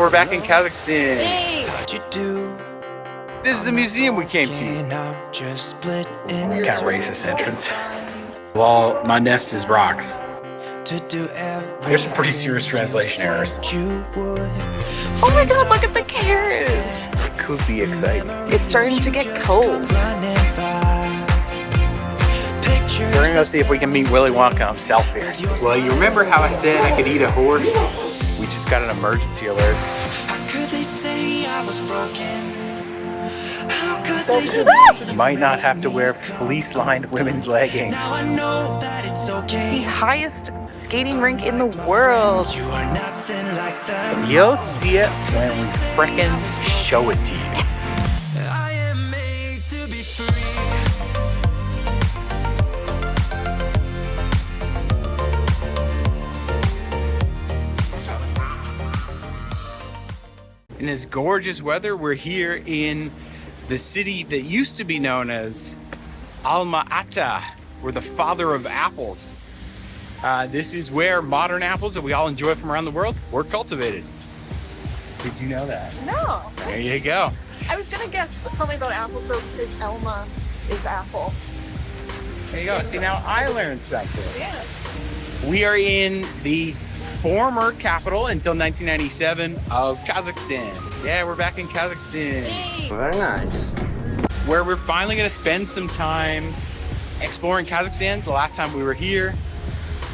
we're back in Kazakhstan. Hey. This is the museum we came to. Kind of racist entrance. Well, my nest is rocks. There's some pretty serious translation errors. Oh my god, look at the carriage! It could be exciting. It's starting to get cold. We're gonna go see if we can meet Willy Wonka himself here. Well, you remember how I said I could eat a horse? We just got an emergency alert. You might not have to wear fleece-lined women's leggings. The highest skating rink in the world. You'll see it when we frickin' show it to you. In this gorgeous weather, we're here in the city that used to be known as Alma-Ata, or the father of apples. This is where modern apples that we all enjoy from around the world were cultivated. Did you know that? No. There you go. I was gonna guess something about apples, so because Elma is apple. There you go. See, now I learned something. Yeah. We are in the former capital until 1997 of Kazakhstan. Yeah, we're back in Kazakhstan. Hey. Very nice. Where we're finally gonna spend some time exploring Kazakhstan. The last time we were here,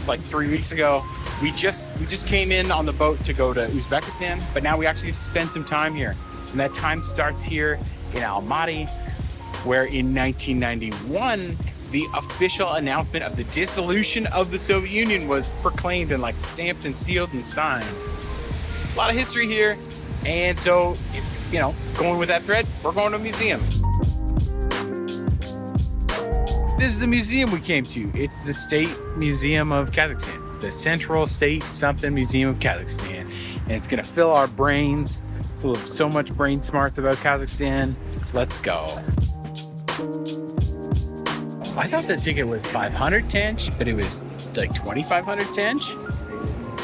like 3 weeks ago, we just came in on the boat to go to Uzbekistan, but now we actually get to spend some time here. And that time starts here in Almaty, where in 1991, the official announcement of the dissolution of the Soviet Union was proclaimed and like stamped and sealed and signed. A lot of history here. And so, you know, going with that thread, we're going to a museum. This is the museum we came to. It's the State Museum of Kazakhstan, the Central State something Museum of Kazakhstan. And it's gonna fill our brains full of so much brain smarts about Kazakhstan. Let's go. I thought the ticket was 500 tench, but it was like 2,500 tench.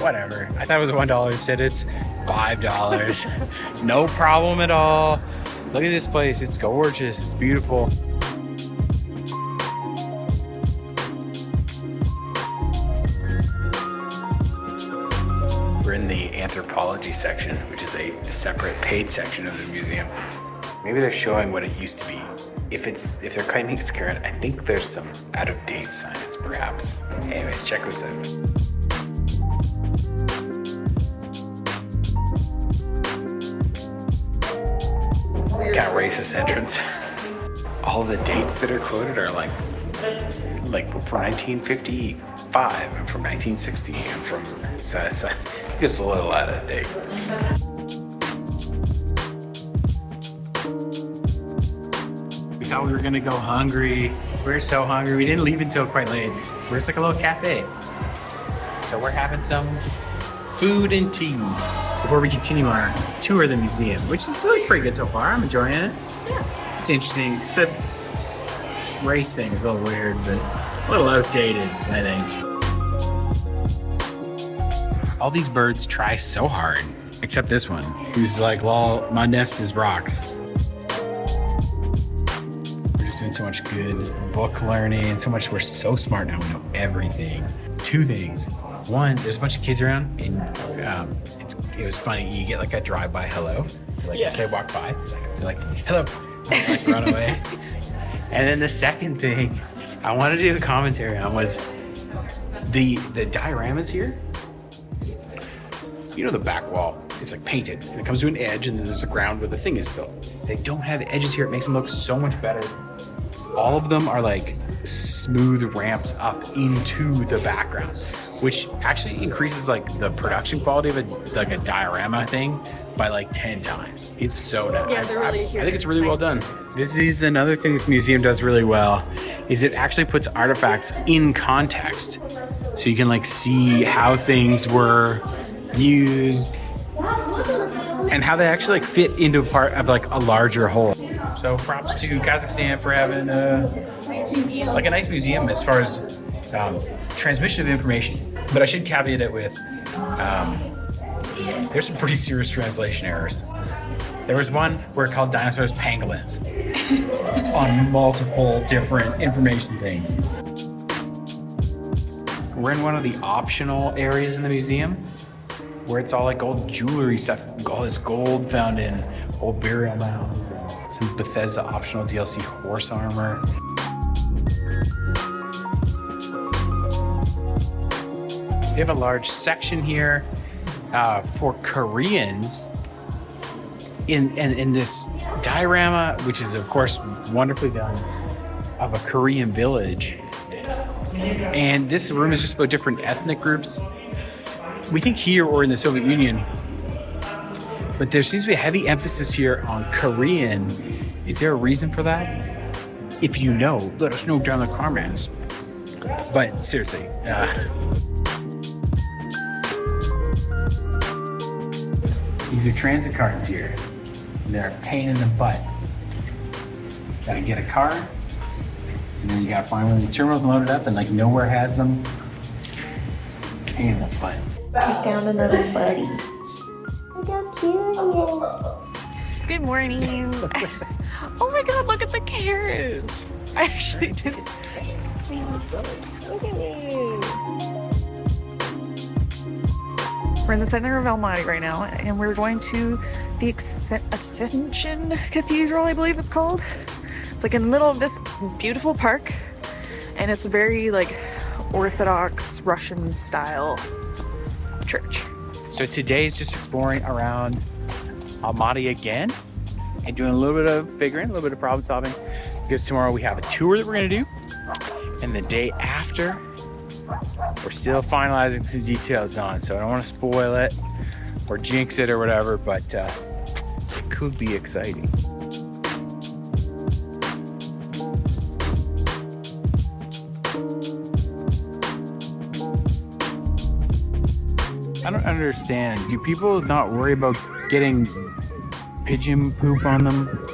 Whatever. I thought it was $1. It said it's $5. No problem at all. Look at this place. It's gorgeous. It's beautiful. We're in the anthropology section, which is a separate paid section of the museum. Maybe they're showing what it used to be. If they're claiming it's current, I think there's some out-of-date science, perhaps. Anyways, check this out. Kind of racist entrance. All the dates that are quoted are like from 1955 and from 1960 and from so just a little out of date. We thought we were gonna go hungry. We're so hungry. We didn't leave until quite late. We're just like a little cafe. So we're having some food and tea before we continue our tour of the museum, which is really pretty good so far. I'm enjoying it. Yeah. It's interesting. The race thing is a little weird, but a little outdated, I think. All these birds try so hard, except this one, who's like, lol, my nest is rocks. We're just doing so much good book learning and so much. We're so smart now. We know everything. Two things. One, there's a bunch of kids around, and it was funny. You get like a drive-by hello, like as they walk by, you're like hello, like run away. And then the second thing I wanted to do a commentary on was the dioramas here. You know the back wall, it's like painted, and it comes to an edge, and then there's the ground where the thing is built. They don't have edges here. It makes them look so much better. All of them are like smooth ramps up into the background, which actually increases like the production quality of a diorama thing by like 10 times. It's so nice. Yeah, they're really I think it's really well done. This is another thing this museum does really well, is it actually puts artifacts in context. So you can like see how things were used and how they actually like fit into a part of like a larger whole. So props to Kazakhstan for having a nice museum as far as transmission of information. But I should caveat it with There's some pretty serious translation errors. There was one where it called dinosaurs pangolins on multiple different information things. We're in one of the optional areas in the museum where it's all like old jewelry stuff, all this gold found in old burial mounds, and some Bethesda optional DLC horse armor. We have a large section here for Koreans in this diorama, which is of course wonderfully done, of a Korean village. And this room is just about different ethnic groups. We think here or in the Soviet Union, but there seems to be a heavy emphasis here on Korean. Is there a reason for that? If you know, let us know down in the comments. But seriously, these are transit cards here. They're a pain in the butt. Gotta get a card, and then you gotta find one of the terminals and load it up, and like nowhere has them. Pain in the butt. We found another buddy. Look how cute. Good morning. Oh my god, look at the carriage. I actually didn't. Look at me. We're in the center of Almaty right now, and we're going to the Ascension Cathedral, I believe it's called. It's like in the middle of this beautiful park, and it's a very like Orthodox Russian style church. So today's just exploring around Almaty again and doing a little bit of figuring, a little bit of problem solving, because tomorrow we have a tour that we're gonna do, and the day after we're still finalizing some details on, so I don't want to spoil it or jinx it or whatever, but it could be exciting. I don't understand. Do people not worry about getting pigeon poop on them?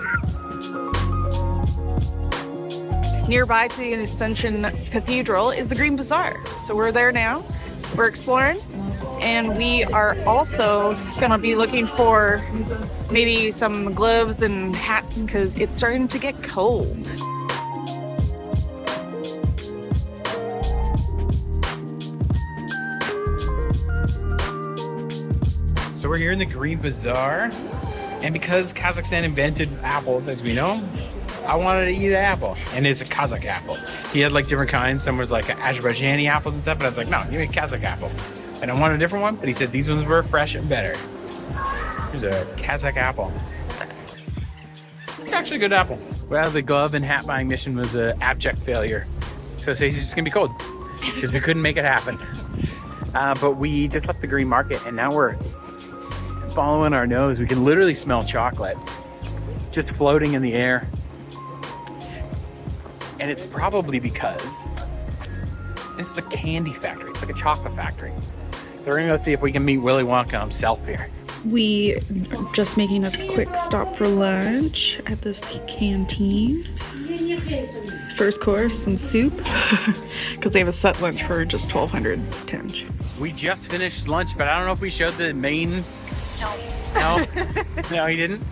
Nearby to the Ascension Cathedral is the Green Bazaar. So we're there now. We're exploring. And we are also gonna be looking for maybe some gloves and hats because it's starting to get cold. So we're here in the Green Bazaar, and because Kazakhstan invented apples, as we know, I wanted to eat an apple, and it's a Kazakh apple. He had like different kinds. Some was like Azerbaijani apples and stuff, but I was like, no, give me a Kazakh apple. And I wanted a different one, but he said these ones were fresh and better. Here's a Kazakh apple. It's actually a good apple. Well, the glove and hat buying mission was an abject failure. So Stacey's just gonna be cold because we couldn't make it happen. But we just left the green market, and now we're following our nose. We can literally smell chocolate just floating in the air. And it's probably because this is a candy factory. It's like a chocolate factory. So we're gonna go see if we can meet Willy Wonka himself here. We are just making a quick stop for lunch at this canteen. First course, some soup, because they have a set lunch for just 1,200 tenge. We just finished lunch, but I don't know if we showed the mains. No. No, he didn't.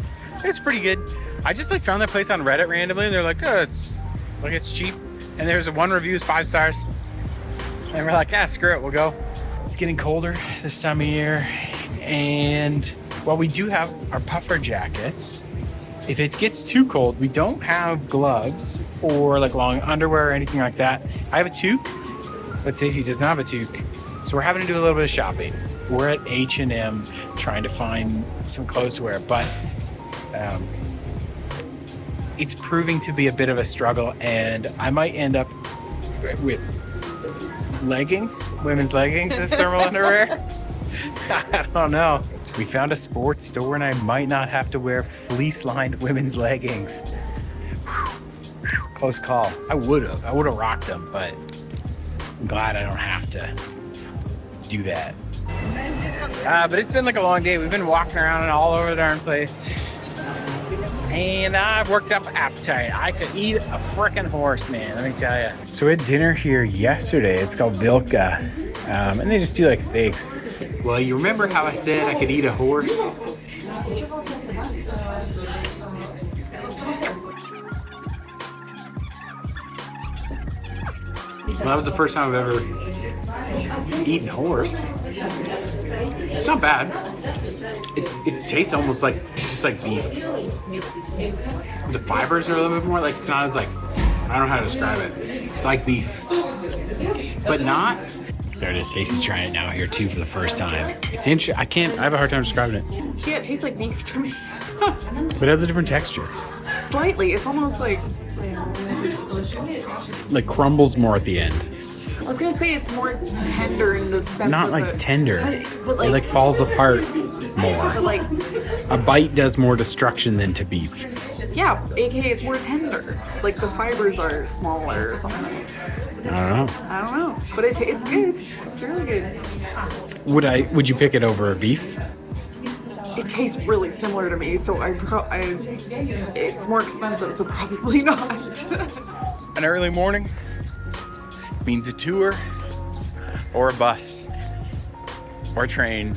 It's pretty good. I just like found that place on Reddit randomly, and they're like, oh, it's cheap. And there's one review is 5 stars. And we're like, yeah, screw it, we'll go. It's getting colder this time of year. And while we do have our puffer jackets, if it gets too cold, we don't have gloves or like long underwear or anything like that. I have a toque, but Stacey does not have a toque. So we're having to do a little bit of shopping. We're at H&M trying to find some clothes to wear, but it's proving to be a bit of a struggle, and I might end up with leggings, women's leggings as thermal underwear. I don't know. We found a sports store, and I might not have to wear fleece-lined women's leggings. Close call. I would have rocked them, but I'm glad I don't have to do that. But it's been like a long day. We've been walking around and all over the darn place. And I've worked up appetite. I could eat a frickin' horse, man, let me tell you. So we had dinner here yesterday. It's called Vilka. And they just do like steaks. Well, you remember how I said I could eat a horse? Well, that was the first time I've ever eaten horse. It's not bad. It tastes almost like just like beef. The fibers are a little bit more like, it's not as like, I don't know how to describe it. It's like beef, but not. There it is. Stacey's trying it now here too for the first time. It's interesting. I have a hard time describing it. Yeah, it tastes like beef to me. But it has a different texture. Slightly. It's almost like Crumbles more at the end. I was gonna say it's more tender in the sense Not of like the, tender. but It like falls apart but more. like A bite does more destruction than to beef. yeah, aka it's more tender. Like the fibers are smaller or something. I I don't know, but it's good. It's really good. don't know. Would you pick it over beef? It tastes really similar to me, so it's more expensive, so probably not. An early morning means a tour or a bus or a train.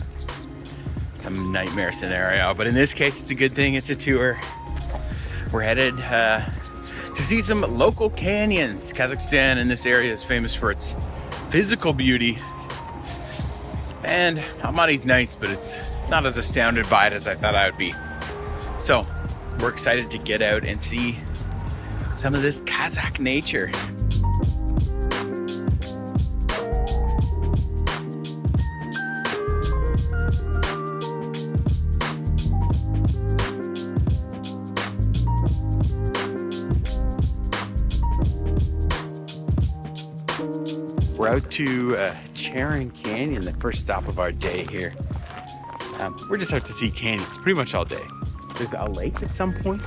Some nightmare scenario, but in this case it's a good thing it's a tour. We're headed to see some local canyons. Kazakhstan in this area is famous for its physical beauty, and Almaty's nice, but it's not as astounded by it as I thought I would be. So we're excited to get out and see some of this Kazakh nature. We're out to Charyn Canyon, the first stop of our day here. We're just out to see canyons pretty much all day. There's a lake at some point,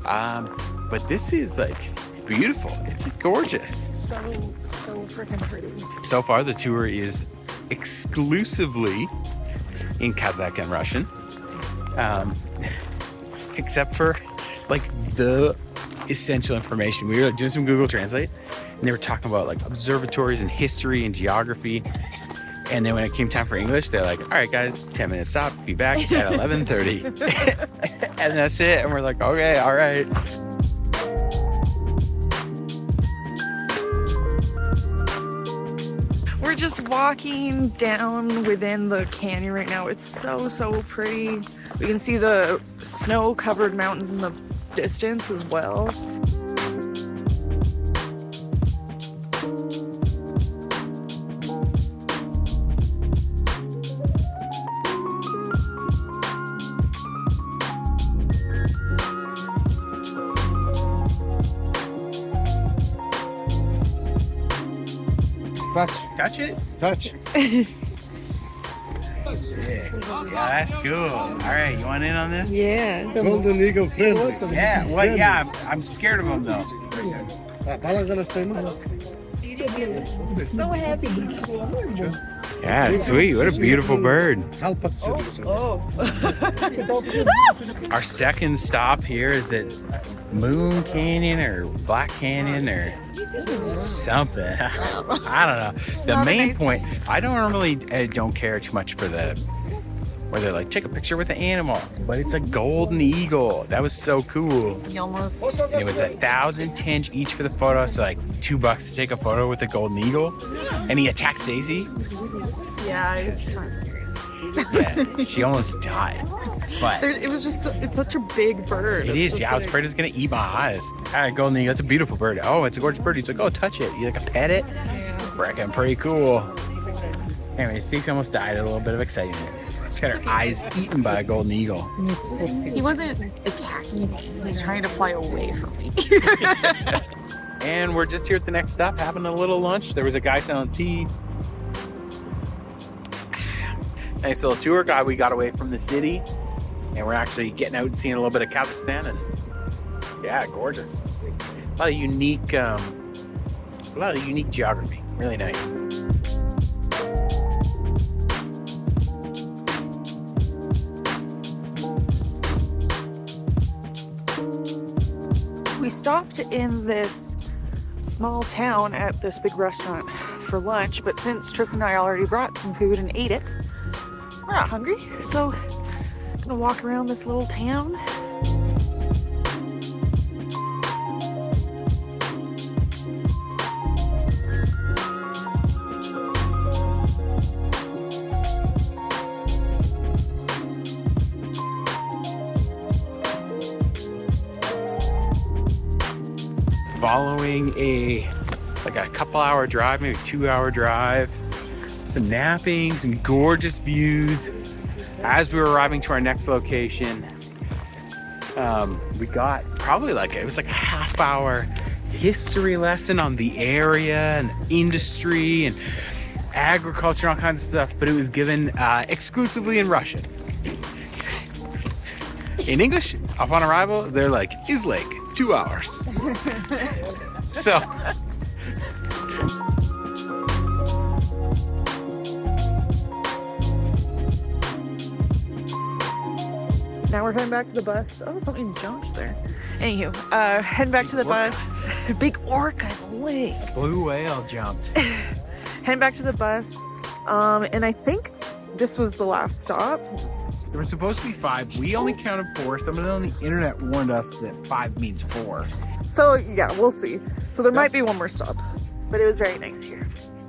but this is like beautiful. It's gorgeous. So freaking pretty. So far, the tour is exclusively in Kazakh and Russian, except for like the essential information. We were doing some Google Translate, and they were talking about like observatories and history and geography. And then when it came time for English, they're like, all right, guys, 10-minute stop, be back at 11:30. And that's it. And we're like, okay, all right. We're just walking down within the canyon right now. It's so pretty. We can see the snow-covered mountains in the distance as well. Touch it? Touch. Yeah, that's cool. All right, you want in on this? Yeah. Golden Eagle friendly. Yeah, well, yeah, I'm scared of them though. So happy. Yeah, sweet. What a beautiful bird. Our second stop here is at Moon Canyon or Black Canyon or something. I don't know. The main point, I don't care too much for where they're like, take a picture with the animal, but it's a golden eagle. That was so cool. You almost. And it was 1,000 Tien each for the photo, so like $2 to take a photo with the golden eagle. And he attacked Stacey. Yeah, it's kind of scary. Yeah, she almost died. But It was just, it's such a big bird. it is, yeah, I was afraid it was gonna eat my eyes. All right, golden eagle, that's a beautiful bird. Oh, it's a gorgeous bird. He's like, oh, touch it. You like a pet it? Freaking pretty cool. Anyway, Stacey almost died. A little bit of excitement. She's got her eyes eaten by a golden eagle. He wasn't attacking me. He was trying to fly away from me. And we're just here at the next stop having a little lunch. There was a guy selling tea. Nice little tour guide. We got away from the city and we're actually getting out and seeing a little bit of Kazakhstan, and yeah, gorgeous. A lot of unique geography. Really nice. We stopped in this small town at this big restaurant for lunch, but since Tristan and I already brought some food and ate it, we're not hungry, so I'm gonna walk around this little town. Following a couple hour drive, maybe 2 hour drive, some napping, some gorgeous views. As we were arriving to our next location, we got probably it was like a half hour history lesson on the area and industry and agriculture and all kinds of stuff, but it was given exclusively in Russian. In English, upon arrival, they're like, is lake, 2 hours. So. Now we're heading back to the bus. Oh, something jumped there. Anywho, heading back to the bus. Big orca in the lake. Blue whale jumped. Heading back to the bus. And I think this was the last stop. There were supposed to be 5. We only counted 4. Someone on the internet warned us that 5 means 4. So yeah, we'll see. So there might be one more stop, but it was very nice here.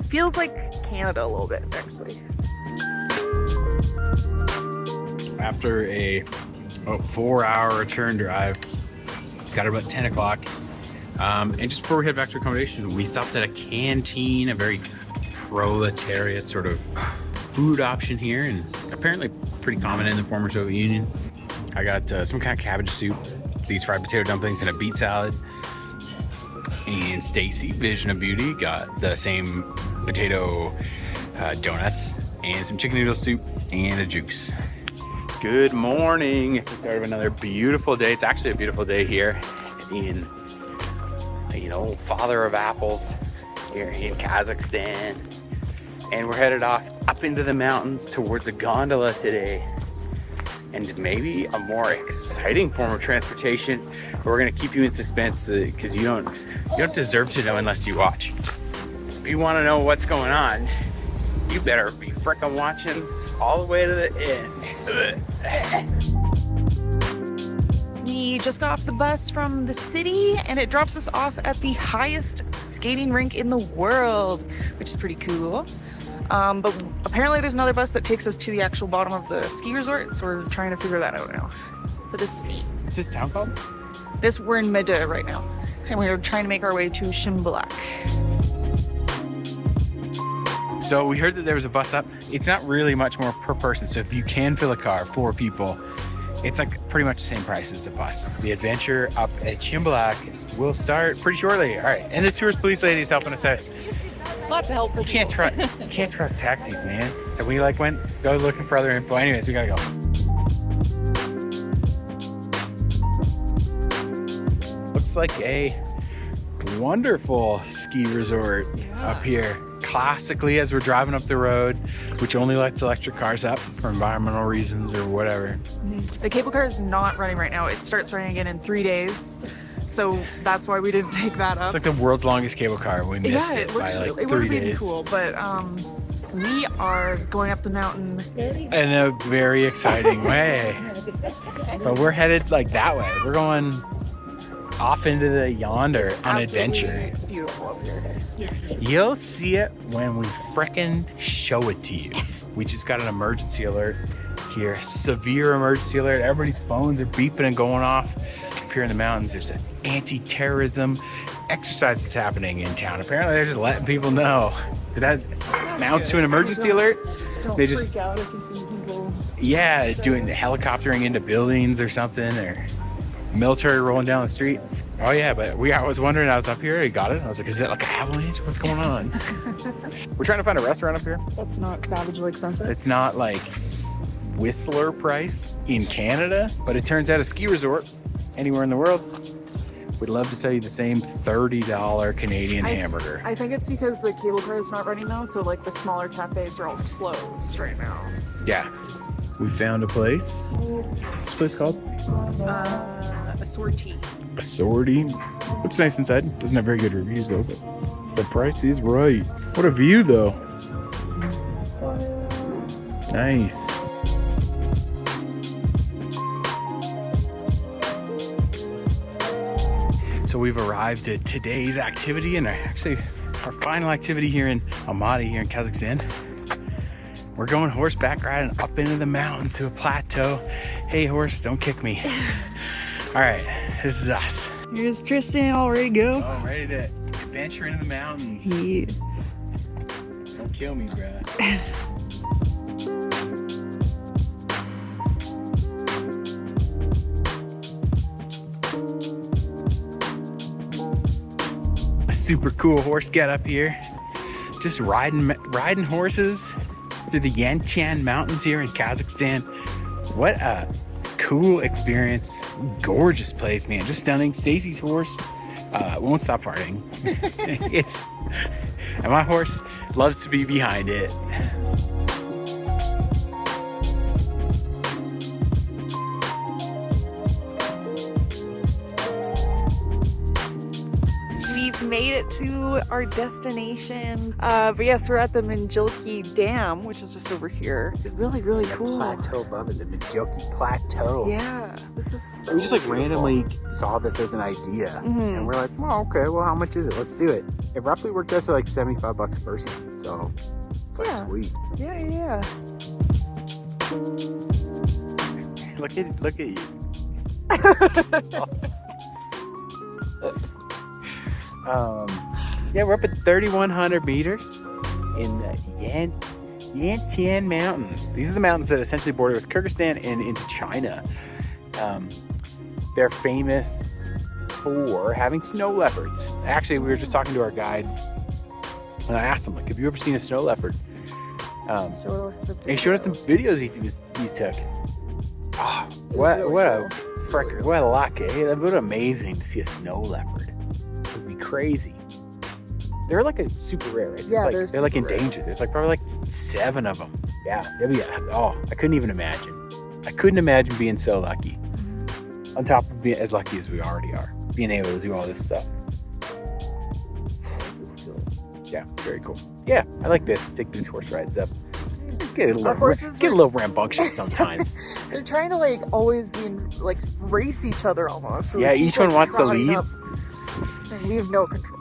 Feels like Canada a little bit, actually. After a 4-hour return drive, got about 10 o'clock. And just before we head back to accommodation, we stopped at a canteen, a very proletariat sort of food option here, and apparently pretty common in the former Soviet Union. I got some kind of cabbage soup, these fried potato dumplings, and a beet salad. And Stacy, Vision of Beauty, got the same potato donuts and some chicken noodle soup and a juice. Good morning. It's the start of another beautiful day. It's actually a beautiful day here in, father of apples here in Kazakhstan. And we're headed off up into the mountains towards a gondola today. And maybe a more exciting form of transportation. But we're gonna keep you in suspense because you don't deserve to know unless you watch. If you wanna know what's going on, you better be frickin' watching all the way to the end. We just got off the bus from the city and it drops us off at the highest skating rink in the world, which is pretty cool. But apparently there's another bus that takes us to the actual bottom of the ski resort, so we're trying to figure that out now. But this is neat. What's this town called? We're in Meda right now, and we're trying to make our way to Shymbulak. So we heard that there was a bus up. It's not really much more per person, so if you can fill a car, 4 people, it's like pretty much the same price as a bus. The adventure up at Shymbulak will start pretty shortly. All right, and this tourist police lady is helping us out. Lots of helpful You can't trust taxis, man. So we went go looking for other info. Anyways, we gotta go. Looks like a wonderful ski resort up here. Classically, as we're driving up the road, which only lets electric cars up for environmental reasons or whatever. The cable car is not running right now. It starts running again in 3 days. So that's why we didn't take that up. It's like the world's longest cable car. We missed it by like 3 days. It would have been cool, but we are going up the mountain in a very exciting way. But we're headed like that way. We're going off into the yonder on adventure. Beautiful up here. You'll see it when we frickin' show it to you. We just got an emergency alert here. Severe emergency alert. Everybody's phones are beeping and going off. Up here in the mountains, there's an anti-terrorism exercise that's happening in town. Apparently they're just letting people know. Did that amount to an emergency alert? Don't They just freak out if you see people. Yeah, doing helicoptering into buildings or something, or military rolling down the street. Oh yeah, but I was wondering, I was up here, I got it. I was like, is it like an avalanche? What's going on? We're trying to find a restaurant up here. That's not savagely expensive. It's not like Whistler price in Canada, but it turns out a ski resort anywhere in the world would love to sell you the same $30 Canadian hamburger. I think it's because the cable car is not running now, so like the smaller cafes are all closed right now. Yeah. We found a place. What's this place called? A sortie. A sortie. Looks nice inside. Doesn't have very good reviews though, but The price is right. What a view though. Nice. So we've arrived at today's activity, and actually our final activity here in Almaty, here in Kazakhstan. We're going horseback riding up into the mountains to a plateau. Hey horse, don't kick me. All right, this is us. Here's Tristan, all ready to go. Oh, ready to adventure into the mountains. Yeah. Don't kill me, bruh. A super cool horse get up here. Just riding horses through the Tian Mountains here in Kazakhstan. What a cool experience. Gorgeous place, man. Just stunning. Stacy's horse won't stop farting. And my horse loves to be behind it. We've made it to our destination. But yes, we're at the Shymbulak Dam, which is just over here. It's really, really cool. Plateau above it, the Shymbulak Plateau. Yeah, this is so We just like beautiful. randomly saw this as an idea, and we're like, well, okay, well, how much is it? Let's do it. It roughly worked out to like $75 a person, so it's like sweet. Yeah. Look at you. Yeah, we're up at 3,100 meters in the Tian Mountains. These are the mountains that essentially border with Kyrgyzstan and into China. They're famous for having snow leopards. Actually, we were just talking to our guide, and I asked him, like, have you ever seen a snow leopard? And he showed us some videos he took. Oh, what a luck, eh? That would be amazing to see a snow leopard. It would be crazy. They're like a super rare, right? Yeah, they're like endangered. There's like probably like 7 of them. Yeah, I couldn't even imagine. I couldn't imagine being so lucky. On top of being as lucky as we already are, being able to do all this stuff. This is cool. Yeah, very cool. Yeah, I like this. Take these horse rides up. Get a horses little rambunctious sometimes. They're trying to like always be like race each other almost. So Yeah, they keep, each one like, wants to trotting lead. up, and we have no control.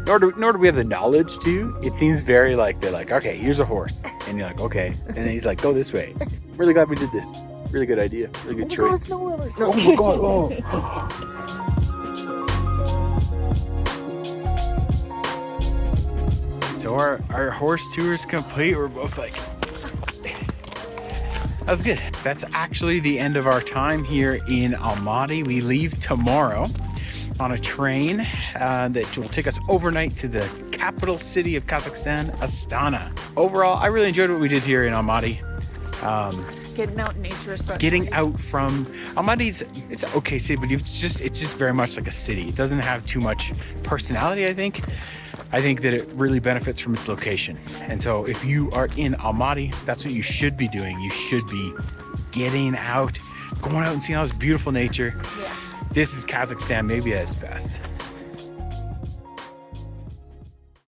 Nor do we have the knowledge to. It seems very like they're like, okay, here's a horse, and you're like, okay, and then he's like, go this way. Really glad we did this. Really good idea. Really good choice. Oh my God! Oh. So our horse tour is complete. We're both like, that was good. That's actually the end of our time here in Almaty. We leave tomorrow on a train that will take us overnight to the capital city of Kazakhstan, Astana. Overall, I really enjoyed what we did here in Almaty. Getting out in nature, especially. Getting out from Almaty's, it's an okay city, but it's just very much like a city. It doesn't have too much personality, I think. I think that it really benefits from its location. And so if you are in Almaty, that's what you should be doing. You should be getting out, going out and seeing all this beautiful nature. Yeah. This is Kazakhstan, maybe at its best.